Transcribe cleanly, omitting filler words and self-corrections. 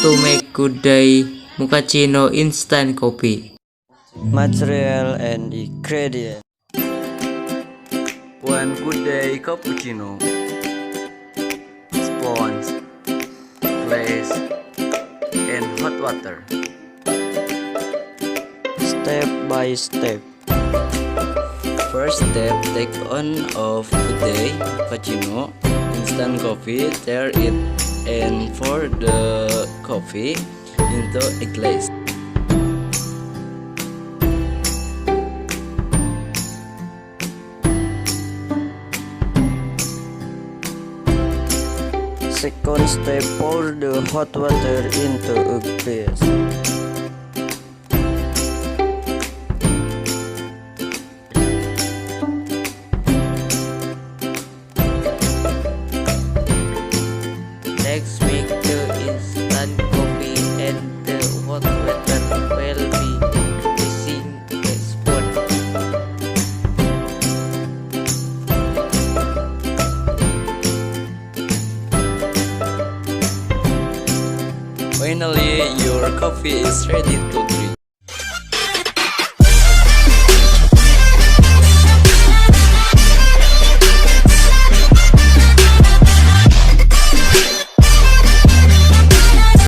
to make good day Moccacino instant coffee. Material and ingredient. 1 good day cappuccino. Sponge, glass, and hot water. Step by step. First step, take on of good day cappuccino instant coffee, stir it and pour the coffee into a glass. Second step, pour the hot water into a glass. Next, make the instant coffee and the hot water will be using a spoon. Finally, your coffee is ready